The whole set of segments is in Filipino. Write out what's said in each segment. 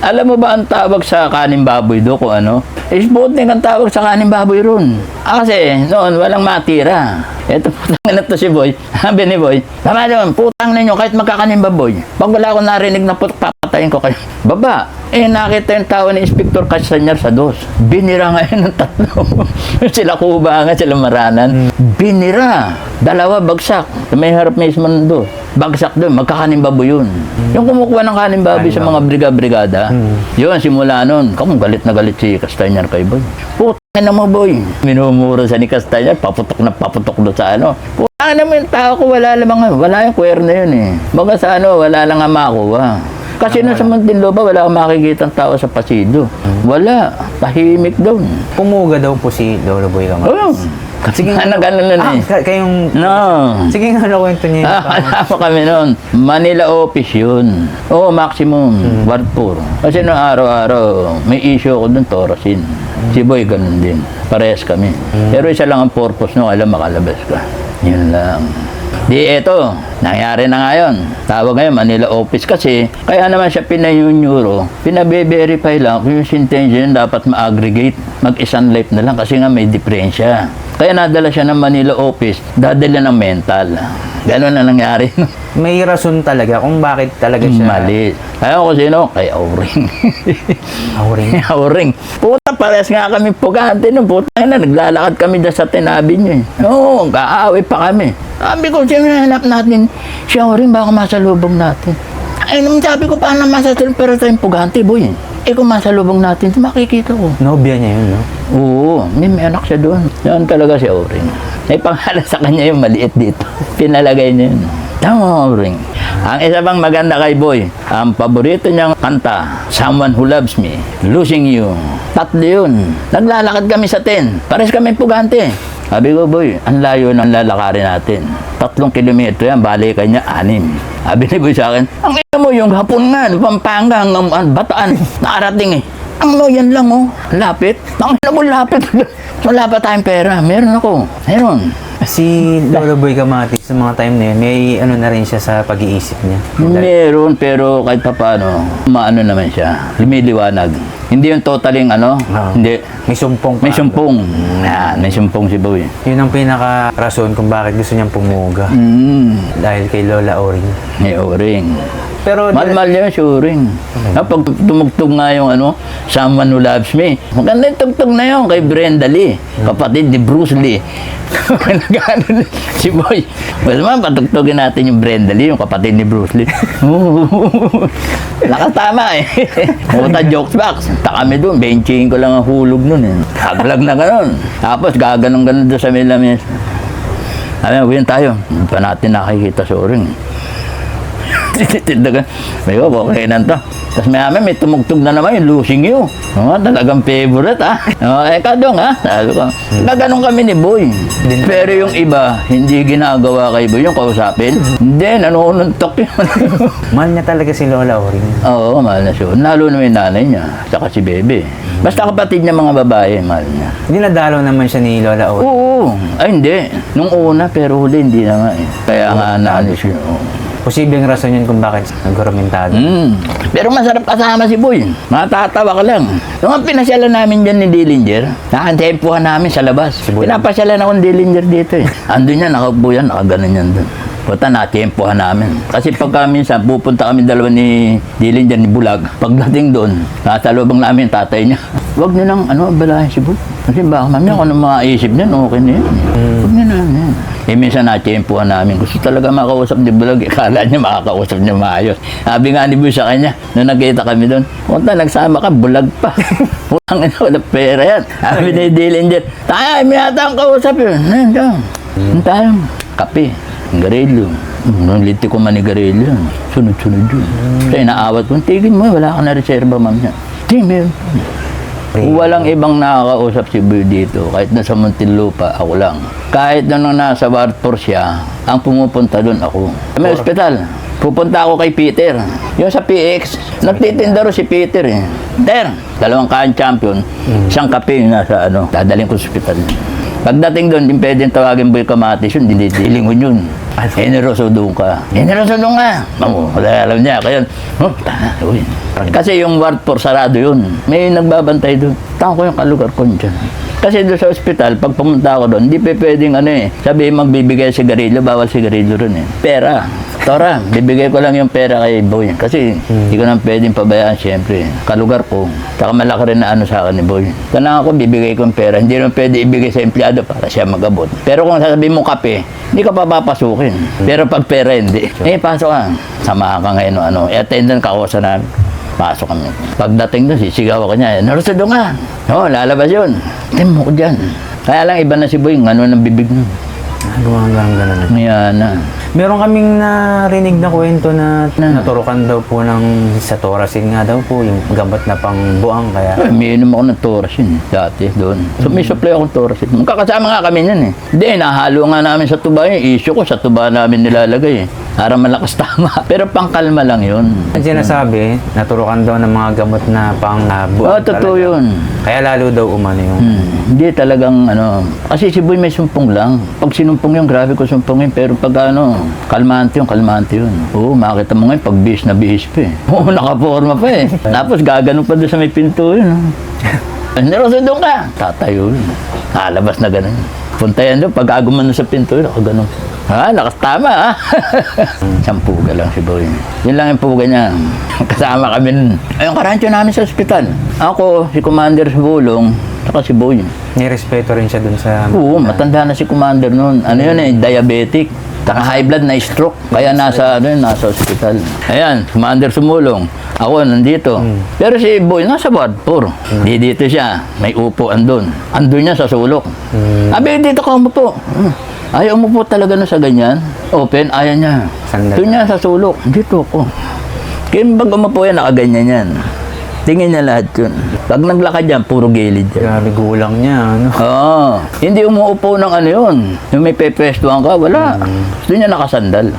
Alam mo ba ang tawag sa kaning baboy do kung ano? Sputnik ang tawag sa kaning baboy ron. Kasi noon walang matira. Ito putang na to si Boy. Sabi ni Boy, tama naman, putang ninyo kahit magkakaning baboy. Pag wala akong narinig na papatayin ko kayo. Baba, nakita yung tao ni Inspector Castañar sa dos. Binira ngayon ng tatlo. Sila Kuba nga, sila Maranan. Binira. Dalawa, bagsak. May harap mismo ng dos. Bagsak doon, magkakaning baboy yun. Yung kumukuha ng kaning baboy sa mga brigada, yun, simula nun, galit na galit si Castañar kay Boy. Putang mo, Boy. Minumura sa ni Castañar, paputok doon sa ano. Putang mo yung tao ko, wala yung kuwer na yun eh. Baga sa ano, wala lang nga makuha. Kasi nung sa Muntinlupa, wala kang makikita tao sa pasilyo. Wala. Tahimik doon. Pumuga daw po si Lolo Boy Camates. Oo. Sige nga, gano'n lang eh. Kayong... No. Sige nga, kwento niyo. Alam kami noon. Manila office yun. Oo, maximum. Ward 4. Kasi noong araw-araw, may issue ako doon, Torosin. Si Boy, ganun din. Parehas kami. Pero isa lang ang purpose nung alam makalabas ka. Yun lang. Di eto, nangyari na ngayon. Tawag ngayon, Manila office kasi, kaya naman siya pinayunyuro, pinabe-verify lang kung yung sentensya yun dapat ma-aggregate, mag-isang life na lang kasi nga may diferensya. Kaya nadala siya ng Manila office, dadala ng mental. Gano'n na nangyari. May rason talaga kung bakit talaga siya... Mali. Kaya ko sino? Kay Auring. Auring? Auring. Puta, parehas nga kami pugante nun. Puta na, naglalakad kami dyan sa tinabi niyo eh. Oo, kaaway pa kami. Sabi ko, sino hanap natin? Si Auring, baka masalubong natin. Ay, naman sabi ko, paano masasalubong? Pero tayong pugante, boy. Kung masalubong natin, makikita ko. Nobya niya yun, no? Oo, may anak siya doon. Yan talaga si Auring. May pangalan sa kanya yung maliit dito. Pinalagay niya yun. Tama, Auring. Ang isa pang maganda kay Boy, ang paborito niyang kanta, Someone Who Loves Me, Losing You. Tatlo yun. Naglalakad kami sa 10. Pares kami pugante. Sabi ko, Boy, ang layo ng lalakarin natin. 3 kilometro yan, balikan niya 6. Sabi ni Boy sa akin, ang ina mo yung hapon nga, Pampanga, Bataan, nakarating eh. Ang yan lang oh, lapit. Ang ina mo lapit. Wala pa tayong pera. Meron ako. Meron. Si Lolo Boy Camates, sa mga time na yun, may ano na rin siya sa pag-iisip niya. Meron, pero kahit pa paano, maano naman siya. Lumiliwanag. Hindi yung totaling ano, hindi. May sumpong. May sumpong. Yan, may sumpong si Boy. Yun ang pinaka-rason kung bakit gusto niyang pumuga. Dahil kay Lola Auring. May Auring. Pero Mal-mal niya si Auring. Pag tumugtog nga yung ano, Someone Who Loves Me. Maganda yung tugtog na yun kay Brenda Lee. Kapatid ni Bruce Lee. Nag-ano si Boy. Mas man, patugtogin natin yung Brenda Lee, yung kapatid ni Bruce Lee. Nakatama eh. Puta jokes box. Kami doon, benching ko lang ang hulog nun eh. Kaglag na gano'n. Tapos gaganong-ganon doon sa milamis. Sabi, uwian tayo. Hindi pa natin nakikita si Auring. Tititindagan. May okay na to. Tapos may tumugtog na naman yung Losing You. Talagang favorite ha. Kadong ha. Sabi ko, gaganong kami ni Boy. Pero yung iba, hindi ginagawa kay Boy yung kausapin. Hindi, nanununtok yun. Mahal niya talaga si Lola Auring. Oo, mahal na siya. Lalo na yung nanay niya. Saka si Bebe. Basta kapatid niya mga babae, mahal niya. Dinadalaw naman siya ni Lola Auring. Oo. Ay hindi. Nung una, pero huli hindi na nga eh. Kaya nga naano siya. Posibleng rason yun kung bakit nagkorumentado. Pero masarap kasama si Boy. Matatawa ka lang. Nung pinasyalan namin dyan ni Dillinger, nakatempuhan namin sa labas. Pinapasyalan ako ni Dillinger dito eh. Andun yan, nakaupo yan, nakaganon yan dun. Puta, natempuhan namin. Kasi pagka minsan, pupunta kami dalawa ni Dillinger ni Bulag. Pagdating doon, nasa lubang namin tatay niya. Huwag niyo nang balahin si Boy. Kasi baka mami, kung ano mga isip niyan, okay na yun. Huwag niyo na yan. Minsan natempuhan namin. Gusto talaga makausap ni Bulag. Kala niya makakausap niya maayos. Sabi nga ni Boy sa kanya, nung nakita kami doon, punta, nagsama ka, bulag pa. Putang ina, wala pera yan. Sabi ni Dillinger, tayo, may yata ang kausap yun. Ayun tayo. Kape, garilyo. Naliti ko man ni garilyo. Sunod-sunod yun. Kaya naawat ko, tigil mo, wala ka na reserva, ma'am niya. Tigil. Walang ibang nakakausap si Boy dito. Kahit nasa Muntinlupa, ako lang. Kahit nung nasa Ward 4 siya, ang pumupunta doon ako. Sa may ospital, pupunta ako kay Peter. Yung sa PX, nagtitinda ro si Peter eh. Ter, 2 kaan champion, isang kape yung nasa dadaling ko sa ospital. Pagdating doon, din pwedeng tawagin Boy Camates yun, dinilingon yun. Generoso doon ka. Generoso doon ka. Oo, wala alam niya. Kaya, uy. Kasi yung ward 4 sarado yun. May nagbabantay doon. Tao ko yung kalugar ko dyan. Kasi doon sa ospital, pag pumunta ako doon, hindi pa pwedeng sabihin magbibigay sigarilyo, bawal sigarilyo ron eh. Pera. Tora, bibigay ko lang yung pera kay Boy. Kasi hindi ko nang pwedeng pabayaan siyempre. Kalugar ko. Saka malaki rin na sa akin ni Boy. Kailangan ko bibigay ko yung pera. Hindi naman pwede ibigay sa empleyado para siya magabot. Pero kung sasabihin mo kape, hindi ka papapasukin. Pero pag pera, hindi. Pasok ka. Samahan ka ngayon attendant kakosa namin. Pasok kami. Pagdating doon, sisigaw ka niya. Narusa doon ka. Oo, lalabas yun. Tingnan mo ko dyan. Kaya lang iba na si Boy. Ng bibig nun. Gano'n. Yan na. Meron kaming narinig na kwento na naturukan daw po sa Torasin nga daw po, yung gamot na pang buang kaya. Umiinom ako ng Torasin dati doon. So may supply akong Torasin. Magkakasama nga kami yan eh. Hindi, nahalo nga namin sa tuba yung issue ko. Sa tuba namin nilalagay eh. Para malakas tama. Pero pangkalma lang yun. Ang sinasabi, naturukan daw ng mga gamot na pang buang. Totoo yun. Kaya lalo daw umano yung... Hindi talagang kasi si Boy may sumpong lang. Pag sinumpong yung grabe ko sumpongin. Pero pag kalmante yun. Oo, makita mo ngayon pag bihis na bihis pa eh. Oo, nakaporma pa eh. Tapos gagano pa doon sa may pinto yun. Neroso doon ka. Tatayo yun. Nalabas na ganun. Punta yan doon, pag aguman sa pinto yun, ganun. Lakas tama ha. Isang puga lang si Boy. Yun lang yung puga niya. Kasama kami nun. Ayun, karancho namin sa ospital. Ako, si Commander Bulong, saka si Boy. Nirespeto rin siya dun sa... Oo, matanda na si Commander noon. Diabetic. Taka high blood na stroke. Kaya nasa ospital. Ayan, Commander Sumulong. Ako, nandito. Pero si Boy, nasa ward 4. Dito siya. May upo andun. Andun niya sa sulok. Abi, dito ka umupo. Ayaw umupo talaga na sa ganyan. Open, ayaw niya. Doon niya sa sulok. Dito ko. Kaya pag umupo yan, nakaganyan yan. Tingin niya lahat yun. Pag naglakad yan, puro gilid yan. Grabe gulang niya, Oo. Hindi umuupo ng yun. Yung may pepwestuhan ka, wala. Doon niya nakasandal.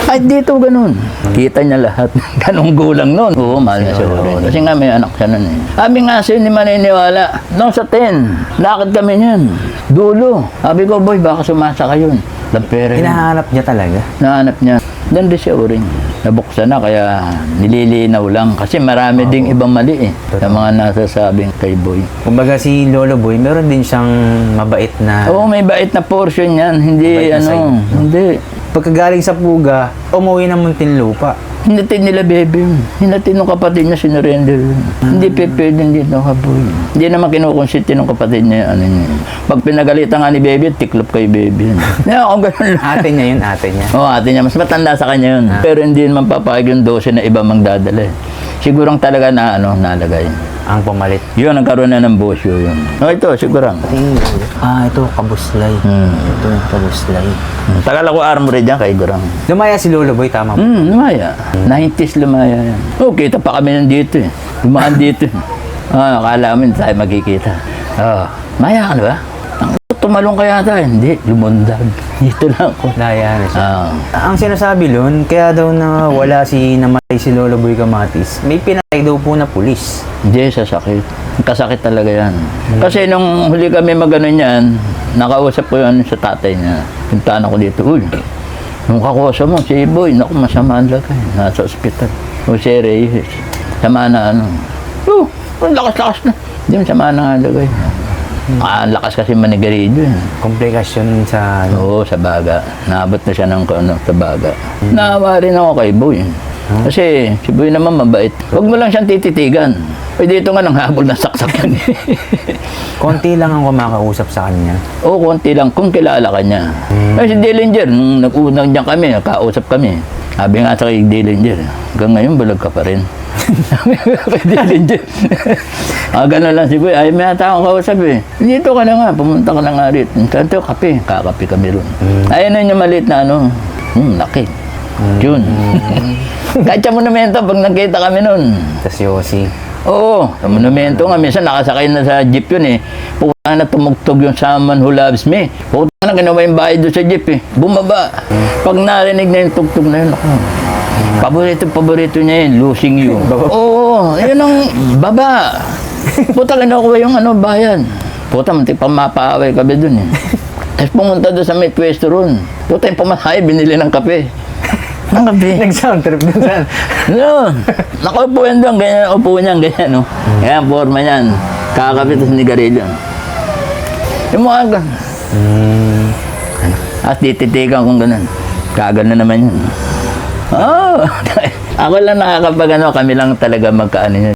Ay, dito ganun. Kita niya lahat. Ganong gulang nun. Oo, mahal niya siya. Kasi nga may anak siya nun eh. Sabi nga siya, hindi maniniwala. Nung sa 10, lakad kami niyan. Dulo. Sabi ko, Boy, baka sumasa ka yun. Lampere. Hinahanap niya talaga. Nahanap niya. Doon din siya uring. Nabuksan na kaya nililinaw lang. Kasi marami ding ibang mali eh. Sa mga nasasabing kay Boy. Kumbaga si Lolo Boy, meron din siyang mabait na... Oo, may bait na portion yan. Hindi, Mabait na side. hindi. Pagkagaling sa Puga, umuwi ng Muntinlupa. Hinatid nila bebe yun. Hinatid ng kapatid niya, sinurrender yun. Hindi pwedeng dito ka Boy. Hindi naman kinukonsiti ng kapatid niya niya. Pag pinagalitan nga ni bebe, tiklop kay bebe yun. Ako ganun lang. Ate niya yun, ate niya. Oo, ate niya. Mas matanda sa kanya yun. Pero hindi naman papayag yung 12 na iba mang dadala. Sigurang talaga na nalagay. Ang pumalit. Yun, nagkaroon na ng bosyo yun. Ito, sigurang. Ito, kabuslay. Ito yung kabuslay. Tagal ako armory dyan kay Gurang. Lumaya si Lolo Boy, tama mo? Lumaya. 90s lumaya yan. Kita pa kami nandito eh. Dumaan dito. Akala namin tayo magkikita. Maya ka na ba? Tumalong kaya tayo. Hindi, lumundag. Dito lang ako. Daya na siya. Ang sinasabi nun, kaya daw na wala namatay si Lolo Boy Kamatis, may pinatay daw po na pulis. Hindi, sa sakit. Kasakit talaga yan. Kasi nung huli kami maganon yan, nakausap ko yun sa tatay niya. Puntaan ako dito, uy, nung kakusa mo, si Boy, naku, masama ang lagay. Nasa ospital. O si Reyes, sama na ang lakas-lakas na. Hindi mo sama na ang lagay. Ang lakas kasi manigarilyo. Komplikasyon sa... Oo, sa baga. Naabot na siya ng sa baga. Naawa rin ako kay Boy. Kasi si Boy naman mabait. Huwag mo lang siyang tititigan. Dito nga nang habol na saksak yan. Konti lang ang kumakausap sa kanya. Oo, konti lang kung kilala ka niya. Si Dillinger, nung nag-unang niya kami, nakausap kami. Sabi nga sa kay Dillinger, hanggang ngayon bulag ka pa rin. Sabi ko kay Dillinger. Gano'n lang si Boy, ay may taong kausap eh. Dito ka na nga, pumunta ka na nga rin. Kanto, kape, kakape kami ron. Ayun na yung maliit na laki. Yun. Kahit sa monumento, pag nagkita kami nun. Tapos Yossi. Oo, sa monumento nga, minsan nakasakay na sa jeep yun eh. Puta na tumugtog yung Someone Who Loves Me. Puta na, ginawa yung bahay doon sa jeep eh. Bumaba. Pag narinig na yung tugtog na yun, ako. Paborito niya yun, Losing You. Oo, yun ang baba. Puta, kinukuha yung bayan. Puta, mantik pa mapaaway kami dun eh. Tapos pumunta doon sa may pwesto ron. Puta yung pamahay, binili ng kape. Ng kape. Nag-sound trip dun saan? No, nakaupo yan doon, ganyan, upo niyan, ganyan, no. Kaya forma niyan, kakapit sa nigarilyo. Yung mga gan. At tititigan kong ganun. Kagano naman yun. Oh, ako lang nakakapag ano, kami lang talaga magkaano yun.